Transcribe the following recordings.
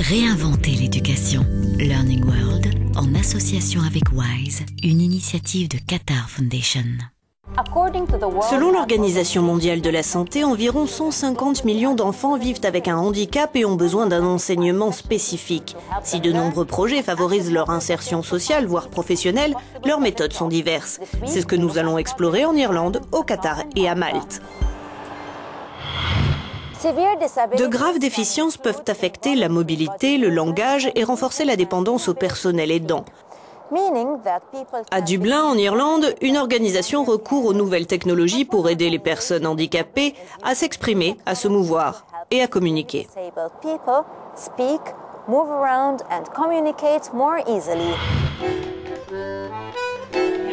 Réinventer l'éducation. Learning World, en association avec WISE, une initiative de Qatar Foundation. Selon l'Organisation mondiale de la santé, environ 150 millions d'enfants vivent avec un handicap et ont besoin d'un enseignement spécifique. Si de nombreux projets favorisent leur insertion sociale, voire professionnelle, leurs méthodes sont diverses. C'est ce que nous allons explorer en Irlande, au Qatar et à Malte. De graves déficiences peuvent affecter la mobilité, le langage et renforcer la dépendance au personnel aidant. À Dublin, en Irlande, une organisation recourt aux nouvelles technologies pour aider les personnes handicapées à s'exprimer, à se mouvoir et à communiquer.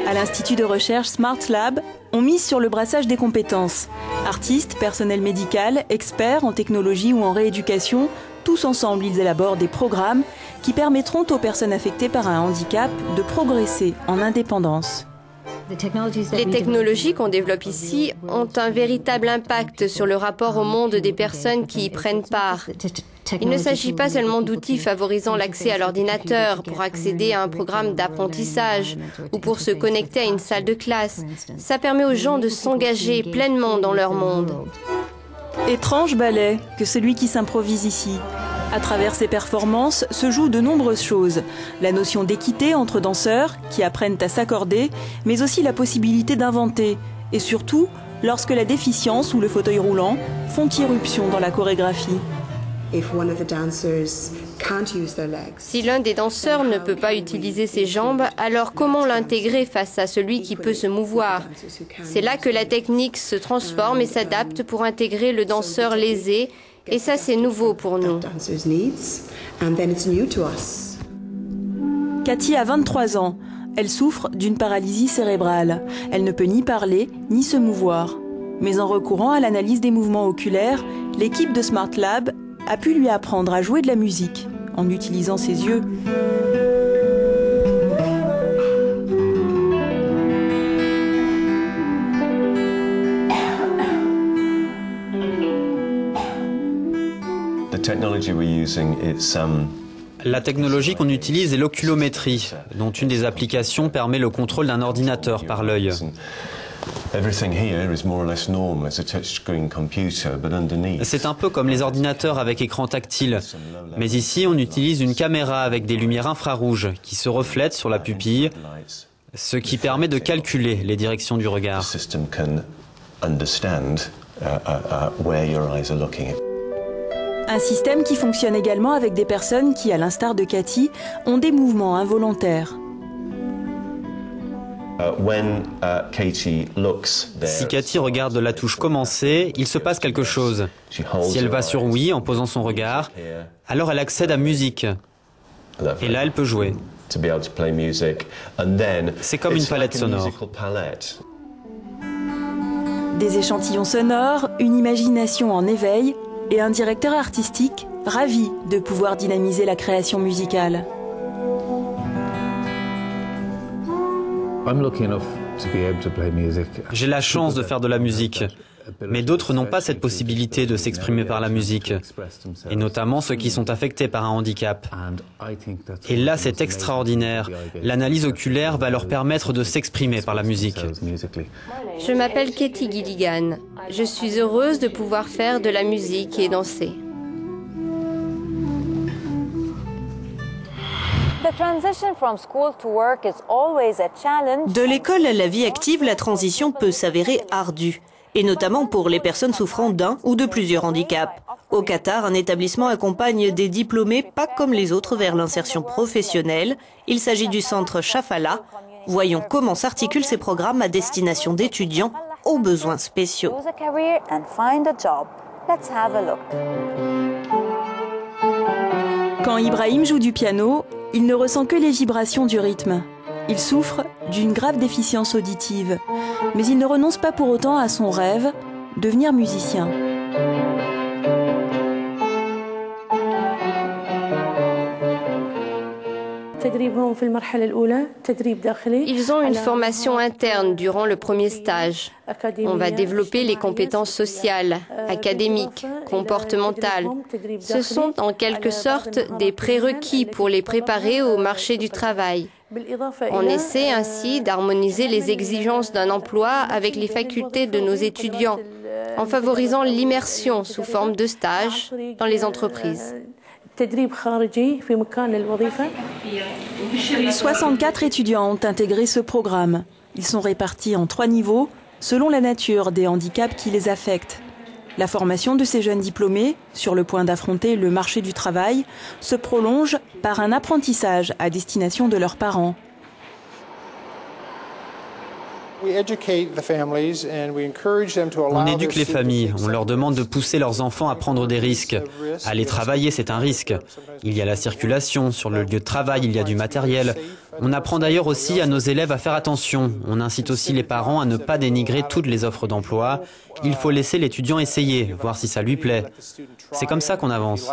À l'Institut de recherche Smart Lab, on mise sur le brassage des compétences. Artistes, personnel médical, experts en technologie ou en rééducation, tous ensemble, ils élaborent des programmes qui permettront aux personnes affectées par un handicap de progresser en indépendance. Les technologies qu'on développe ici ont un véritable impact sur le rapport au monde des personnes qui y prennent part. Il ne s'agit pas seulement d'outils favorisant l'accès à l'ordinateur pour accéder à un programme d'apprentissage ou pour se connecter à une salle de classe. Ça permet aux gens de s'engager pleinement dans leur monde. Étrange ballet que celui qui s'improvise ici. À travers ces performances se jouent de nombreuses choses. La notion d'équité entre danseurs qui apprennent à s'accorder, mais aussi la possibilité d'inventer. Et surtout, lorsque la déficience ou le fauteuil roulant font irruption dans la chorégraphie. Si l'un des danseurs ne peut pas utiliser ses jambes, alors comment l'intégrer face à celui qui peut se mouvoir? C'est là que la technique se transforme et s'adapte pour intégrer le danseur lésé. Et ça, c'est nouveau pour nous. Cathy a 23 ans. Elle souffre d'une paralysie cérébrale. Elle ne peut ni parler, ni se mouvoir. Mais en recourant à l'analyse des mouvements oculaires, l'équipe de Smart Lab a pu lui apprendre à jouer de la musique en utilisant ses yeux. La technologie qu'on utilise est l'oculométrie, dont une des applications permet le contrôle d'un ordinateur par l'œil. C'est un peu comme les ordinateurs avec écran tactile, mais ici on utilise une caméra avec des lumières infrarouges qui se reflètent sur la pupille, ce qui permet de calculer les directions du regard. Un système qui fonctionne également avec des personnes qui, à l'instar de Cathy, ont des mouvements involontaires. Si Cathy regarde la touche commencer, il se passe quelque chose. Si elle va sur oui en posant son regard, alors elle accède à musique. Et là, elle peut jouer. C'est comme une palette sonore. Des échantillons sonores, une imagination en éveil et un directeur artistique ravi de pouvoir dynamiser la création musicale. J'ai la chance de faire de la musique, mais d'autres n'ont pas cette possibilité de s'exprimer par la musique, et notamment ceux qui sont affectés par un handicap. Et là, c'est extraordinaire. L'analyse oculaire va leur permettre de s'exprimer par la musique. Je m'appelle Katie Gilligan. Je suis heureuse de pouvoir faire de la musique et danser. De l'école à la vie active, la transition peut s'avérer ardue, et notamment pour les personnes souffrant d'un ou de plusieurs handicaps. Au Qatar, un établissement accompagne des diplômés pas comme les autres vers l'insertion professionnelle. Il s'agit du centre Shafala. Voyons comment s'articulent ces programmes à destination d'étudiants aux besoins spéciaux. Quand Ibrahim joue du piano, il ne ressent que les vibrations du rythme. Il souffre d'une grave déficience auditive, mais il ne renonce pas pour autant à son rêve, devenir musicien. Ils ont une formation interne durant le premier stage. On va développer les compétences sociales, académiques, comportementales. Ce sont en quelque sorte des prérequis pour les préparer au marché du travail. On essaie ainsi d'harmoniser les exigences d'un emploi avec les facultés de nos étudiants, en favorisant l'immersion sous forme de stage dans les entreprises. 64 étudiants ont intégré ce programme. Ils sont répartis en 3 niveaux, selon la nature des handicaps qui les affectent. La formation de ces jeunes diplômés, sur le point d'affronter le marché du travail, se prolonge par un apprentissage à destination de leurs parents. On éduque les familles, on leur demande de pousser leurs enfants à prendre des risques. Aller travailler, c'est un risque. Il y a la circulation, sur le lieu de travail, il y a du matériel. On apprend d'ailleurs aussi à nos élèves à faire attention. On incite aussi les parents à ne pas dénigrer toutes les offres d'emploi. Il faut laisser l'étudiant essayer, voir si ça lui plaît. C'est comme ça qu'on avance.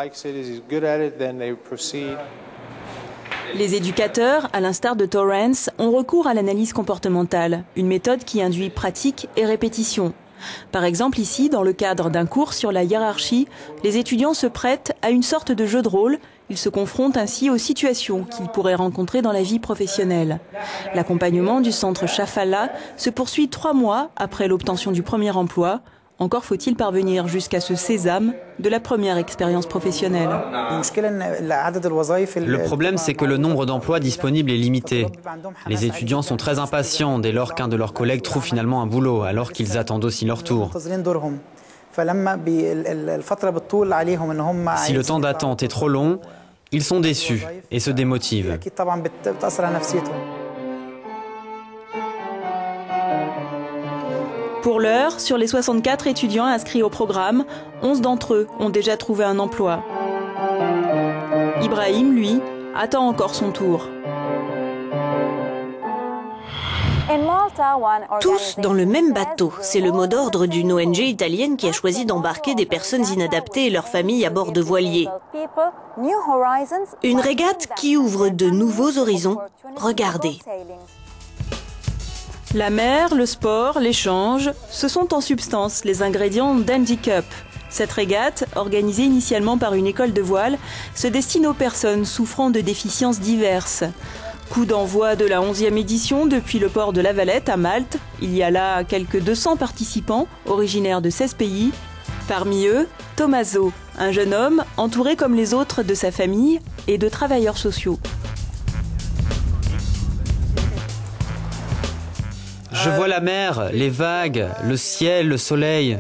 Les éducateurs, à l'instar de Torrance, ont recours à l'analyse comportementale, une méthode qui induit pratique et répétition. Par exemple, ici, dans le cadre d'un cours sur la hiérarchie, les étudiants se prêtent à une sorte de jeu de rôle. Ils se confrontent ainsi aux situations qu'ils pourraient rencontrer dans la vie professionnelle. L'accompagnement du centre Shafala se poursuit 3 mois après l'obtention du premier emploi. Encore faut-il parvenir jusqu'à ce sésame de la première expérience professionnelle. Le problème, c'est que le nombre d'emplois disponibles est limité. Les étudiants sont très impatients dès lors qu'un de leurs collègues trouve finalement un boulot, alors qu'ils attendent aussi leur tour. Si le temps d'attente est trop long, ils sont déçus et se démotivent. Pour l'heure, sur les 64 étudiants inscrits au programme, 11 d'entre eux ont déjà trouvé un emploi. Ibrahim, lui, attend encore son tour. Tous dans le même bateau, c'est le mot d'ordre d'une ONG italienne qui a choisi d'embarquer des personnes inadaptées et leurs familles à bord de voiliers. Une régate qui ouvre de nouveaux horizons. Regardez. La mer, le sport, l'échange, ce sont en substance les ingrédients d'Handicup. Cette régate, organisée initialement par une école de voile, se destine aux personnes souffrant de déficiences diverses. Coup d'envoi de la 11e édition depuis le port de La Valette à Malte. Il y a là quelques 200 participants, originaires de 16 pays. Parmi eux, Tommaso, un jeune homme entouré comme les autres de sa famille et de travailleurs sociaux. Je vois la mer, les vagues, le ciel, le soleil.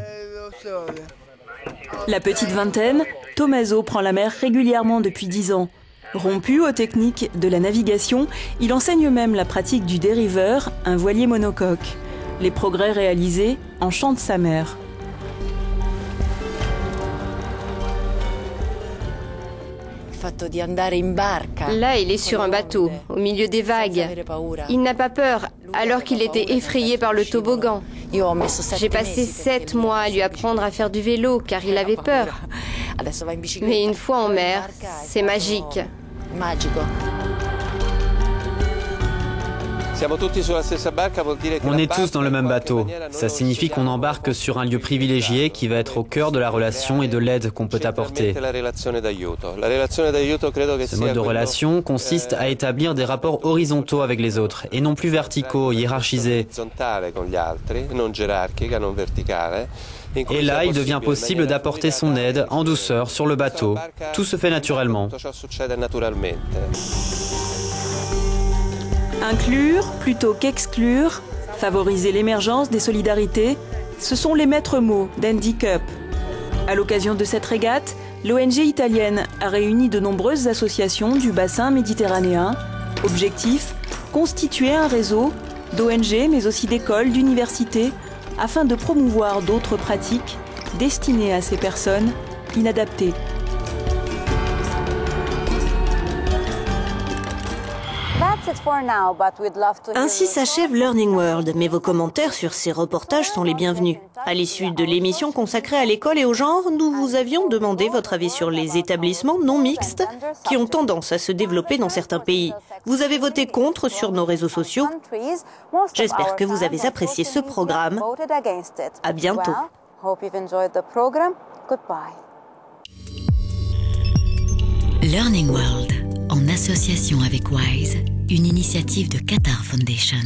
La petite vingtaine, Tommaso prend la mer régulièrement depuis 10 ans. Rompu aux techniques de la navigation, il enseigne même la pratique du dériveur, un voilier monocoque. Les progrès réalisés enchantent sa mère. Là, il est sur un bateau, au milieu des vagues. Il n'a pas peur, alors qu'il était effrayé par le toboggan. J'ai passé 7 mois à lui apprendre à faire du vélo, car il avait peur. Mais une fois en mer, c'est magique. On est tous dans le même bateau. Ça signifie qu'on embarque sur un lieu privilégié qui va être au cœur de la relation et de l'aide qu'on peut apporter. Ce mode de relation consiste à établir des rapports horizontaux avec les autres et non plus verticaux, hiérarchisés. Et là, il devient possible d'apporter son aide en douceur sur le bateau. Tout se fait naturellement. Inclure plutôt qu'exclure, favoriser l'émergence des solidarités, ce sont les maîtres mots d'Handicup. À l'occasion de cette régate, l'ONG italienne a réuni de nombreuses associations du bassin méditerranéen. Objectif, constituer un réseau d'ONG mais aussi d'écoles, d'universités, afin de promouvoir d'autres pratiques destinées à ces personnes inadaptées. Ainsi s'achève Learning World, mais vos commentaires sur ces reportages sont les bienvenus. À l'issue de l'émission consacrée à l'école et au genre, nous vous avions demandé votre avis sur les établissements non mixtes qui ont tendance à se développer dans certains pays. Vous avez voté contre sur nos réseaux sociaux. J'espère que vous avez apprécié ce programme. À bientôt. Learning World, en association avec WISE, une initiative de Qatar Foundation.